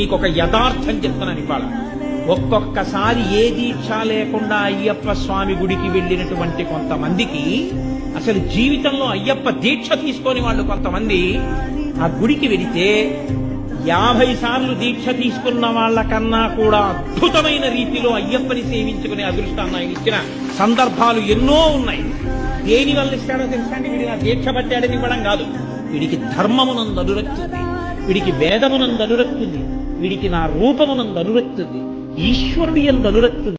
మీకు ఒక యథార్థం చెప్తున్నాను ఇవాళ. ఒక్కొక్కసారి ఏ దీక్ష లేకుండా అయ్యప్ప స్వామి గుడికి వెళ్ళినటువంటి కొంతమందికి అసలు జీవితంలో అయ్యప్ప దీక్ష తీసుకొని వాళ్ళు కొంతమంది ఆ గుడికి వెళితే 50 సార్లు దీక్ష తీసుకున్న వాళ్ళకన్నా కూడా అద్భుతమైన రీతిలో అయ్యప్పని సేవించుకునే అదృష్టాన్ని ఆయన ఇచ్చిన సందర్భాలు ఎన్నో ఉన్నాయి. దేని వల్ల ఇస్తాడో తెలుసా అండి? వీడికి నా దీక్ష పట్టాడని ఇవ్వడం కాదు. వీడికి ధర్మమునందు అనురక్తుంది, వీడికి వేదమునందు అనురక్తుంది, వీడికి నా రూపమునందు అనురక్తుంది, ఈశ్వరుడి యందు అనురక్తుంది.